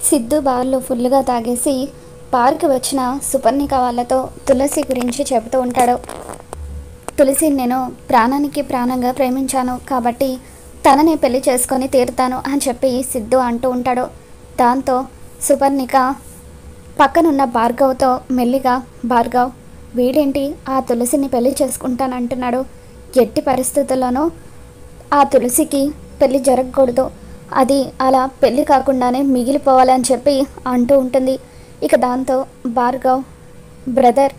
సిద్ధు బార్లో ఫుల్గా తాగేసి బార్కి వచ్చిన సుపర్ణిక వాళ్ళతో తులసి గురించి చెబుతూ ఉంటాడు. తులసి నేను ప్రాణానికి ప్రాణంగా ప్రేమించాను కాబట్టి తననే పెళ్లి చేసుకొని తీరుతాను అని చెప్పి సిద్ధు అంటూ ఉంటాడు. దాంతో సుపర్ణిక పక్కనున్న భార్గవ్తో మెల్లిగా, భార్గవ్ వీడేంటి ఆ తులసిని పెళ్లి చేసుకుంటానంటున్నాడు, ఎట్టి పరిస్థితుల్లోనూ ఆ తులసికి పెళ్లి జరగకూడదు, అది అలా పెళ్లి కాకుండానే మిగిలిపోవాలని చెప్పి అంటూ ఉంటుంది. ఇక దాంతో భార్గవ్ బ్రదర్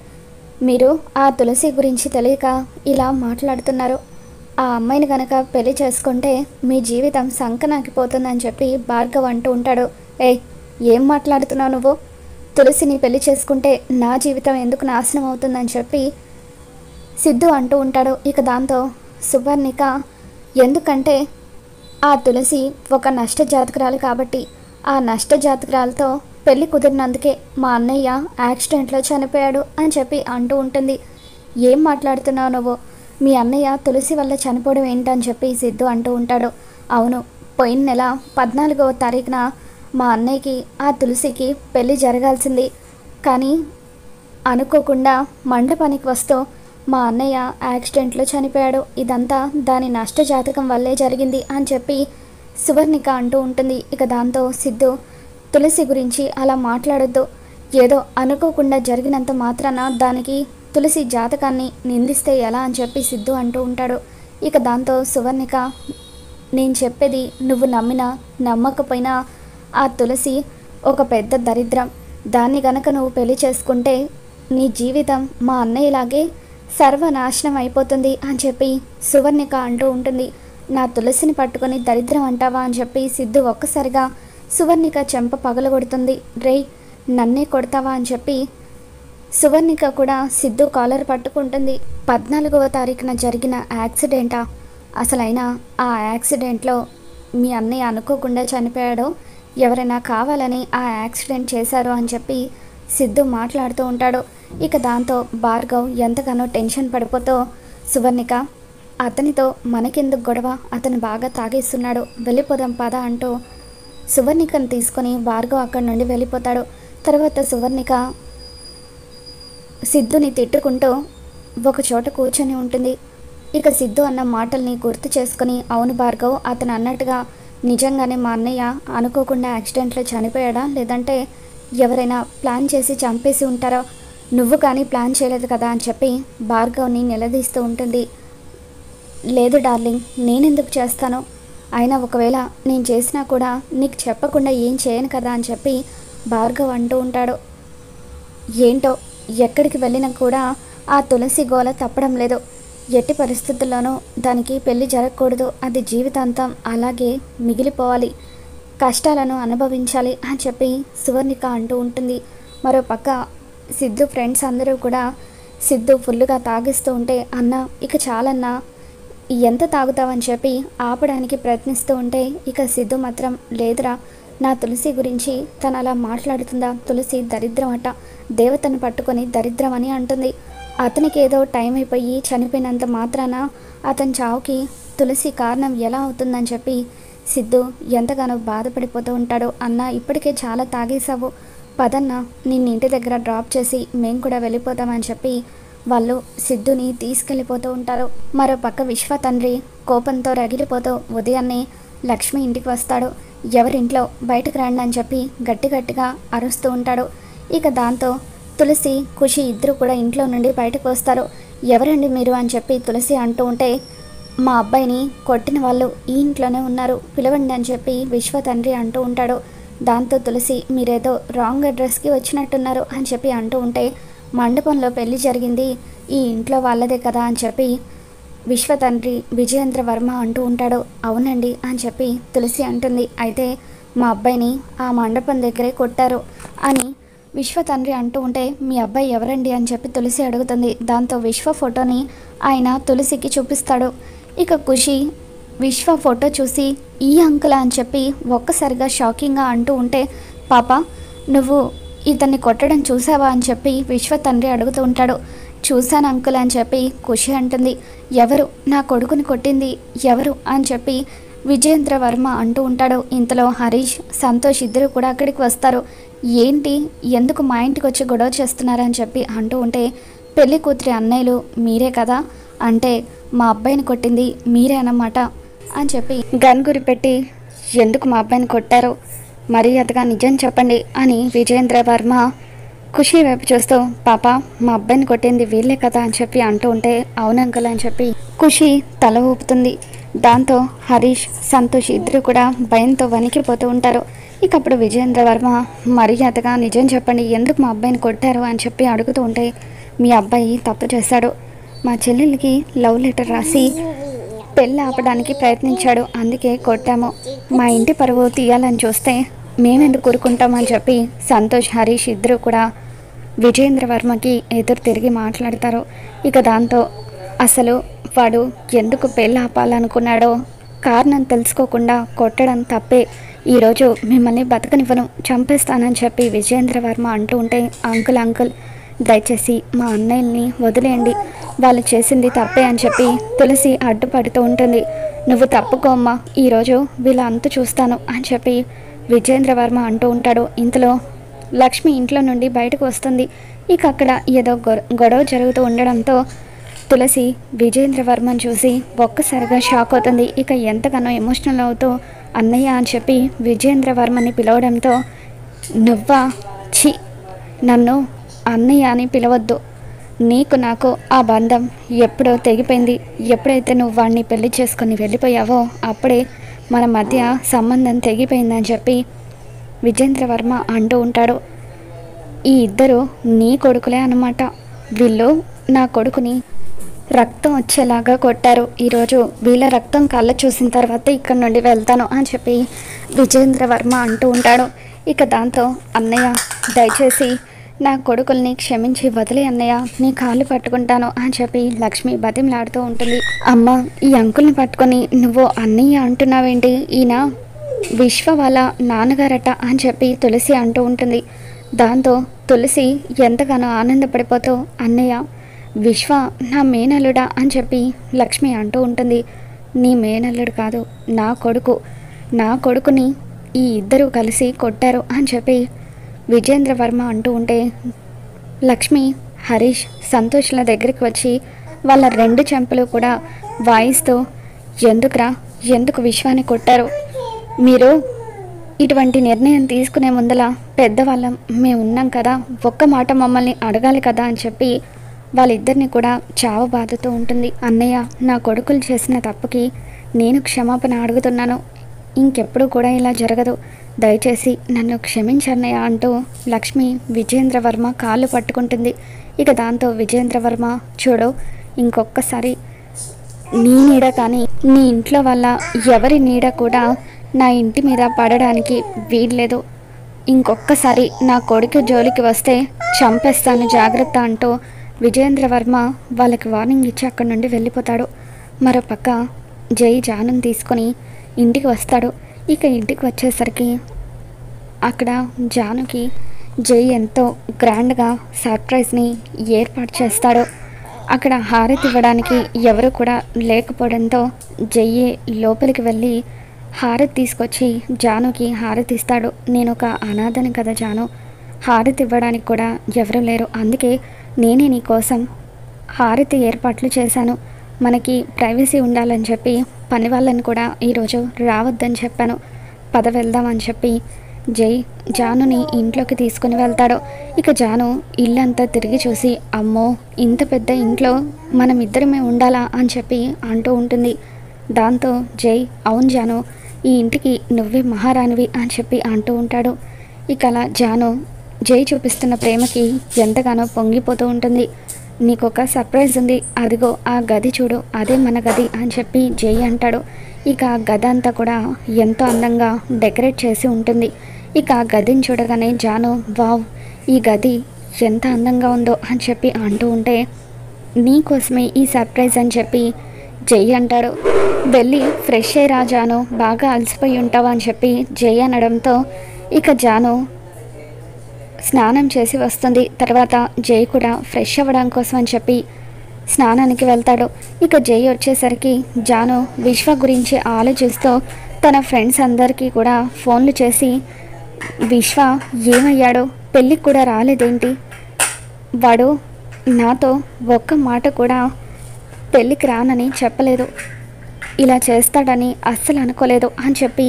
మీరు ఆ తులసి గురించి తెలియక ఇలా మాట్లాడుతున్నారు, ఆ అమ్మాయిని కనుక పెళ్లి చేసుకుంటే మీ జీవితం సంకనాకిపోతుందని చెప్పి భార్గవ్ అంటూ ఉంటాడు. ఏం మాట్లాడుతున్నావు నువ్వు, తులసిని పెళ్లి చేసుకుంటే నా జీవితం ఎందుకు నాశనం అవుతుందని చెప్పి సిద్ధు అంటూ ఉంటాడు. ఇక దాంతో సుపర్ణిక ఎందుకంటే ఆ తులసి ఒక నష్ట జాతకురాలు కాబట్టి ఆ నష్ట జాతకురాలతో పెళ్లి కుదిరినందుకే మా అన్నయ్య యాక్సిడెంట్లో చనిపోయాడు అని చెప్పి అంటూ ఉంటుంది. ఏం మాట్లాడుతున్నావు నువ్వు, మీ అన్నయ్య తులసి వల్ల చనిపోవడం ఏంటని చెప్పి సిద్ధు అంటూ ఉంటాడు. అవును, పోయిన నెల 14వ తారీఖున మా అన్నయ్యకి ఆ తులసికి పెళ్లి జరగాల్సింది, కానీ అనుకోకుండా మండపానికి వస్తూ మా అన్నయ్య యాక్సిడెంట్లో చనిపోయాడు, ఇదంతా దాని నష్ట జాతకం వల్లే జరిగింది అని చెప్పి సువర్ణిక అంటూ ఉంటుంది. ఇక దాంతో సిద్ధు తులసి గురించి అలా మాట్లాడొద్దు, ఏదో అనుకోకుండా జరిగినంత మాత్రాన దానికి తులసి జాతకాన్ని నిందిస్తే ఎలా అని చెప్పి సిద్ధు అంటూ ఉంటాడు. ఇక దాంతో సువర్ణిక నేను చెప్పేది నువ్వు నమ్మినా నమ్మకపోయినా ఆ తులసి ఒక పెద్ద దరిద్రం, దాన్ని గనక నువ్వు పెళ్లి చేసుకుంటే నీ జీవితం మా అన్నయ్యలాగే సర్వనాశనం అయిపోతుంది అని చెప్పి సువర్ణిక అంటూ ఉంటుంది. నా తులసిని పట్టుకొని దరిద్రం అంటావా అని చెప్పి సిద్ధు ఒక్కసారిగా సువర్ణిక చెంప పగలగొడుతుంది. రేయ్ నన్నే కొడతావా అని చెప్పి సువర్ణిక కూడా సిద్ధు కాలర్ పట్టుకుంటుంది. 14వ తారీఖున జరిగిన యాక్సిడెంటా, అసలైనా ఆ యాక్సిడెంట్లో మీ అన్నయ్య అనుకోకుండా చనిపోయాడో ఎవరైనా కావాలని ఆ యాక్సిడెంట్ చేశారు అని చెప్పి సిద్ధు మాట్లాడుతూ ఉంటాడు. ఇక దాంతో భార్గవ్ ఎంతగానో టెన్షన్ పడిపోతూ సువర్ణిక అతనితో మనకెందుకు గొడవ, అతను బాగా తాగేస్తున్నాడు, వెళ్ళిపోదాం పద అంటూ సువర్ణికను తీసుకొని భార్గవ్ అక్కడి నుండి వెళ్ళిపోతాడు. తర్వాత సువర్ణిక సిద్ధుని తిట్టుకుంటూ ఒక చోట కూర్చొని ఉంటుంది. ఇక సిద్ధు అన్న మాటల్ని గుర్తు చేసుకుని అవును భార్గవ్, అతను అన్నట్టుగా నిజంగానే మా అన్నయ్య అనుకోకుండా యాక్సిడెంట్లో చనిపోయాడా, లేదంటే ఎవరైనా ప్లాన్ చేసి చంపేసి ఉంటారా, నువ్వు కానీ ప్లాన్ చేయలేదు కదా అని చెప్పి భార్గవ్ని నిలదీస్తూ ఉంటుంది. లేదు డార్లింగ్, నేనెందుకు చేస్తాను, అయినా ఒకవేళ నేను చేసినా కూడా నీకు చెప్పకుండా ఏం చేయను కదా అని చెప్పి భార్గవ్ అంటూ ఉంటాడు. ఏంటో ఎక్కడికి వెళ్ళినా కూడా ఆ తులసి గోల తప్పడం లేదు, ఎట్టి పరిస్థితుల్లోనూ దానికి పెళ్లి జరగకూడదు, అది జీవితాంతం అలాగే మిగిలిపోవాలి, కష్టాలను అనుభవించాలి అని చెప్పి సువర్ణిక అంటూ ఉంటుంది. మరోపక్క సిద్ధు ఫ్రెండ్స్ అందరూ కూడా సిద్ధు ఫుల్గా తాగిస్తూ ఉంటే అన్న ఇక చాలన్నా ఎంత తాగుతావని చెప్పి ఆపడానికి ప్రయత్నిస్తూ ఉంటే ఇక సిద్ధు మాత్రం లేదురా, నా తులసి గురించి తను అలా మాట్లాడుతుందా, తులసి దరిద్రం అట, దేవతను పట్టుకొని దరిద్రం అని అంటుంది, అతనికి ఏదో టైం అయిపోయి చనిపోయినంత మాత్రాన అతని చావుకి తులసి కారణం ఎలా అవుతుందని చెప్పి సిద్ధు ఎంతగానో బాధపడిపోతూ ఉంటాడు. అన్న ఇప్పటికే చాలా తాగేశావు, పదన్న నిన్ను ఇంటి దగ్గర డ్రాప్ చేసి మేము కూడా వెళ్ళిపోతామని చెప్పి వాళ్ళు సిద్ధుని తీసుకెళ్ళిపోతూ ఉంటారు. మరోపక్క విశ్వ తండ్రి కోపంతో రగిలిపోతూ ఉదయాన్నే లక్ష్మి ఇంటికి వస్తాడు. ఎవరింట్లో బయటకు రండి అని చెప్పి గట్టిగా అరుస్తూ ఉంటాడు. ఇక దాంతో తులసి ఖుషి ఇద్దరు కూడా ఇంట్లో నుండి బయటకు వస్తారు. ఎవరండి మీరు అని చెప్పి తులసి అంటూ ఉంటే మా అబ్బాయిని కొట్టిన వాళ్ళు ఈ ఇంట్లోనే ఉన్నారు, పిలవండి అని చెప్పి విశ్వ తండ్రి అంటూ ఉంటాడు. దాంతో తులసి మీరేదో రాంగ్ అడ్రస్కి వచ్చినట్టున్నారు అని చెప్పి అంటూ ఉంటే మండపంలో పెళ్లి జరిగింది ఈ ఇంట్లో వాళ్ళదే కదా అని చెప్పి విశ్వ తండ్రి విజయేంద్ర వర్మ అంటూ ఉంటాడు. అవునండి అని చెప్పి తులసి అంటుంది. అయితే మా అబ్బాయిని ఆ మండపం దగ్గరే కొట్టారు అని విశ్వ తండ్రి అంటూ ఉంటే మీ అబ్బాయి ఎవరండి అని చెప్పి తులసి అడుగుతుంది. దాంతో విశ్వ ఫోటోని ఆయన తులసికి చూపిస్తాడు. ఇక ఖుషి విశ్వ ఫోటో చూసి ఈ అంకుల్ అని చెప్పి ఒక్కసారిగా షాకింగ్గా అంటూ ఉంటే పాప నువ్వు ఇతన్ని కొట్టడం చూసావా అని చెప్పి విశ్వ తండ్రి అడుగుతూ ఉంటాడు. చూశాను అంకుల్ అని చెప్పి ఖుషి అంటుంది. ఎవరు నా కొడుకుని కొట్టింది ఎవరు అని చెప్పి విజయేంద్ర వర్మ అంటూ ఉంటాడు. ఇంతలో హరీష్, సంతోష్ ఇద్దరు కూడా అక్కడికి వస్తారు. ఏంటి, ఎందుకు మా ఇంటికి వచ్చి గొడవ చేస్తున్నారని చెప్పి అంటూ ఉంటే, పెళ్లి కూతురి అన్నయ్యలు మీరే కదా, అంటే మా అబ్బాయిని కొట్టింది మీరే అన్నమాట అని చెప్పి గన్ గురి పెట్టి, ఎందుకు మా అబ్బాయిని కొట్టారో మర్యాదగా నిజం చెప్పండి అని విజయేంద్ర వర్మ ఖుషి వైపు చూస్తూ, పాప మా అబ్బాయిని కొట్టింది వీళ్ళే కదా అని చెప్పి అంటూ ఉంటే, అవునంకల్ అని చెప్పి ఖుషి తల ఊపుతుంది. దాంతో హరీష్, సంతోష్ ఇద్దరు కూడా భయంతో వణికిపోతూ ఉంటారు. ఇక అప్పుడు విజయేంద్ర వర్మ మర్యాదగా నిజం చెప్పండి, ఎందుకు మా అబ్బాయిని కొట్టారు అని చెప్పి అడుగుతూ ఉంటే, మీ అబ్బాయి తప్పు చేశాడు, మా చెల్లెలకి లవ్ లెటర్ రాసి పెళ్ళి ఆపడానికి ప్రయత్నించాడు, అందుకే కొట్టాము, మా ఇంటి పరువు తీయాలని చూస్తే మేమెందుకు కూరుకుంటామని చెప్పి సంతోష్, హరీష్ ఇద్దరు కూడా విజయేంద్ర వర్మకి ఎదురు తిరిగి మాట్లాడతారు. ఇక దాంతో అసలు వాడు ఎందుకు పెళ్ళి ఆపాలనుకున్నాడో కారణం తెలుసుకోకుండా కొట్టడం తప్పే, ఈరోజు మిమ్మల్ని బతకనివ్వను, చంపేస్తానని చెప్పి విజయేంద్ర వర్మ అంటూ ఉంటే, అంకుల్ దయచేసి మా అన్నయ్యల్ని వదిలేయండి, వాళ్ళు చేసింది తప్పే అని చెప్పి తులసి అడ్డుపడుతూ ఉంటుంది. నువ్వు తప్పుకోమ్మా, ఈరోజు వీళ్ళ అంతు చూస్తాను అని చెప్పి విజయేంద్ర వర్మ అంటూ ఉంటాడు. ఇంతలో లక్ష్మి ఇంట్లో నుండి బయటకు వస్తుంది. ఇక అక్కడ ఏదో గొడవ జరుగుతూ ఉండడంతో తులసి విజయేంద్ర వర్మను చూసి ఒక్కసారిగా షాక్ అవుతుంది. ఇక ఎంతగానో ఎమోషనల్ అవుతూ అన్నయ్య అని చెప్పి విజయేంద్ర వర్మని పిలవడంతో, నువ్వా, ఛీ, నన్ను అన్నయ్య అని పిలవద్దు, నీకు నాకు ఆ బంధం ఎప్పుడో తెగిపోయింది, ఎప్పుడైతే నువ్వు వాడిని పెళ్లి చేసుకొని వెళ్ళిపోయావో అప్పుడే మన మధ్య సంబంధం తెగిపోయిందని చెప్పి విజయేంద్ర వర్మ అంటూ ఉంటాడు. ఈ ఇద్దరు నీ కొడుకులే అన్నమాట, వీళ్ళు నా కొడుకుని రక్తం వచ్చేలాగా కొట్టారు, ఈరోజు వీళ్ళ రక్తం కళ్ళ చూసిన తర్వాత ఇక్కడ నుండి వెళ్తాను అని చెప్పి విజయేంద్ర వర్మ అంటూ ఉంటాడు. ఇక దాంతో అన్నయ్య దయచేసి నా కొడుకుల్ని క్షమించి వదిలే అన్నయ్య, నీ కాళ్ళు పట్టుకుంటాను అని చెప్పి లక్ష్మి బతిమలాడుతూ ఉంటుంది. అమ్మ, ఈ అంకుల్ని పట్టుకొని నువ్వు అన్నయ్య అంటున్నావేంటి, ఈయన విశ్వ వాళ్ళ నాన్నగారట అని చెప్పి తులసి అంటూ ఉంటుంది. దాంతో తులసి ఎంతగానో ఆనందపడిపోతూ, అన్నయ్య విశ్వ నా మేనల్లుడా అని చెప్పి లక్ష్మి అంటూ ఉంటుంది. నీ మేనల్లుడు కాదు, నా కొడుకు, నా కొడుకుని ఈ ఇద్దరు కలిసి కొట్టారు అని చెప్పి విజయేంద్ర వర్మ అంటూ ఉంటే, లక్ష్మి, హరీష్, సంతోష్ల దగ్గరికి వచ్చి వాళ్ళ రెండు చెంపలు కూడా వాయిస్తూ, ఎందుకు విశ్వాన్ని కొట్టారు, మీరు ఇటువంటి నిర్ణయం తీసుకునే ముందల పెద్దవాళ్ళం మేము ఉన్నాం కదా, ఒక్క మాట మమ్మల్ని అడగాలి కదా అని చెప్పి వాళ్ళిద్దరిని కూడా చావు బాధతో ఉంటుంది. అన్నయ్య, నా కొడుకులు చేసిన తప్పుకి నేను క్షమాపణ అడుగుతున్నాను, ఇంకెప్పుడు కూడా ఇలా జరగదు, దయచేసి నన్ను క్షమించన్నయ్య అంటూ లక్ష్మి విజయేంద్ర వర్మ కాళ్ళు పట్టుకుంటుంది. ఇక దాంతో విజయేంద్ర వర్మ, చూడు, ఇంకొక్కసారి నీ నీడ కానీ నీ ఇంట్లో వల్ల ఎవరి నీడ కూడా నా ఇంటి మీద పడడానికి వీల్లేదు, ఇంకొక్కసారి నా కొడుకు జోలికి వస్తే చంపేస్తాను, జాగ్రత్త అంటూ విజయేంద్ర వర్మ వాళ్ళకి వార్నింగ్ ఇచ్చి అక్కడి నుండి వెళ్ళిపోతాడు. మరోపక్క జై జానుని తీసుకొని ఇంటికి వస్తాడు. ఇక ఇంటికి వచ్చేసరికి అక్కడ జానుకి జై ఎంతో గ్రాండ్గా సర్ప్రైజ్ని ఏర్పాటు చేస్తాడు. అక్కడ హారతి ఇవ్వడానికి ఎవరు కూడా లేకపోవడంతో జయ్యే లోపలికి వెళ్ళి హారతి తీసుకొచ్చి జానుకి హారతి ఇస్తాడు. నేను ఒక అనాథని కదా జాను, హారతి ఇవ్వడానికి కూడా ఎవరు లేరు, అందుకే నేనే నీ కోసం హారతి ఏర్పాట్లు చేశాను, మనకి ప్రైవసీ ఉండాలని చెప్పి పని వాళ్ళని కూడా ఈరోజు రావద్దని చెప్పాను, పద వెళ్దామని చెప్పి జై జానుని ఇంట్లోకి తీసుకుని వెళ్తాడు. ఇక జాను ఇల్లంతా తిరిగి చూసి, అమ్మో, ఇంత పెద్ద ఇంట్లో మనం ఇద్దరమే ఉండాలా అని చెప్పి అంటూ ఉంటుంది. దాంతో జై, అవును జాను, ఈ ఇంటికి నువ్వే మహారాణివి అని చెప్పి అంటూ ఉంటాడు. ఇక అలా జాను జై చూపిస్తున్న ప్రేమకి ఎంతగానో పొంగిపోతూ ఉంటుంది. నీకొక సర్ప్రైజ్ ఉంది, అదిగో ఆ గది చూడు, అదే మన గది అని చెప్పి జై అంటాడు. ఇక ఆ గది అంతా కూడా ఎంతో అందంగా డెకరేట్ చేసి ఉంటుంది. ఇక ఆ గదిని చూడగానే జాను, వావ్, ఈ గది ఎంత అందంగా ఉందో అని చెప్పి అంటూ ఉంటే, నీకోసమే ఈ సర్ప్రైజ్ అని చెప్పి జై అంటాడు. వెళ్ళి ఫ్రెష్ అయ్యి రా జాను, బాగా అలసిపోయి ఉంటావా అని చెప్పి జై అనడంతో ఇక జాను స్నానం చేసి వస్తుంది. తర్వాత జై కూడా ఫ్రెష్ అవ్వడం కోసం అని చెప్పి స్నానానికి వెళ్తాడు. ఇక జై వచ్చేసరికి జాను విశ్వ గురించి ఆలోచిస్తూ తన ఫ్రెండ్స్ అందరికీ కూడా ఫోన్లు చేసి, విశ్వ ఏమయ్యాడో, పెళ్ళికి కూడా రాలేదేంటి, వాడు నాతో ఒక్క మాట కూడా పెళ్ళికి రానని చెప్పలేదు, ఇలా చేస్తాడని అస్సలు అనుకోలేదు అని చెప్పి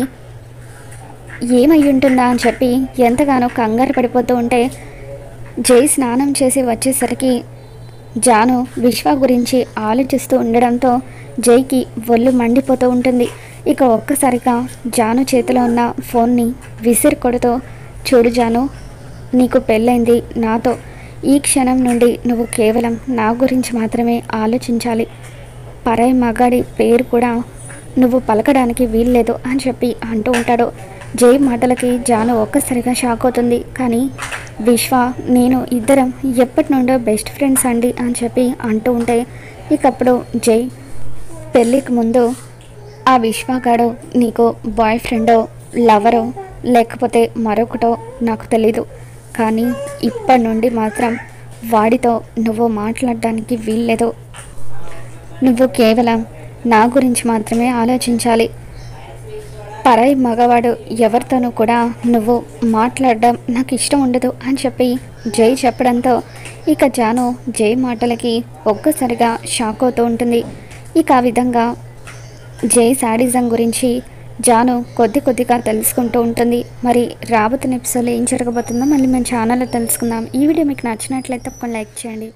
ఏమై ఉంటుందా అని చెప్పి ఎంతగానో కంగారు పడిపోతూ ఉంటే, జై స్నానం చేసి వచ్చేసరికి జాను విశ్వ గురించి ఆలోచిస్తూ ఉండడంతో జైకి ఒళ్ళు మండిపోతూ ఉంటుంది. ఇక ఒక్కసారిగా జాను చేతిలో ఉన్న ఫోన్ని విసిరి కొడుతూ, చూడు జాను, నీకు పెళ్ళైంది నాతో, ఈ క్షణం నుండి నువ్వు కేవలం నా గురించి మాత్రమే ఆలోచించాలి, పరాయి మగాడి పేరు కూడా నువ్వు పలకడానికి వీల్లేదు అని చెప్పి అంటూ ఉంటాడు. జై మాటలకి జాను ఒక్కసారిగా షాక్ అవుతుంది. కానీ విశ్వ నేను ఇద్దరం ఎప్పటి నుండో బెస్ట్ ఫ్రెండ్స్ అండి అని చెప్పి అంటూ ఉంటే, ఇకప్పుడు జై, పెళ్ళికి ముందు ఆ విశ్వగాడు నీకు బాయ్ ఫ్రెండో, లవరో, లేకపోతే మరొకటో నాకు తెలీదు, కానీ ఇప్పటి నుండి మాత్రం వాడితో నువ్వు మాట్లాడడానికి వీల్లేదు, నువ్వు కేవలం నా గురించి మాత్రమే ఆలోచించాలి, పరాయి మగవాడు ఎవరితోనూ కూడా నువ్వు మాట్లాడడం నాకు ఇష్టం ఉండదు అని చెప్పి జై చెప్పడంతో ఇక జాను జై మాటలకి ఒక్కసారిగా షాక్ అవుతూ ఉంటుంది. ఇక ఆ విధంగా జై శాడిజం గురించి జాను కొద్దిగా తెలుసుకుంటూ ఉంటుంది. మరి రాబోతున్న ఎపిసోడ్లో ఏం జరగబోతుందో మళ్ళీ మన ఛానల్లో తెలుసుకుందాం. ఈ వీడియో మీకు నచ్చినట్లయితే తప్పకుండా లైక్ చేయండి.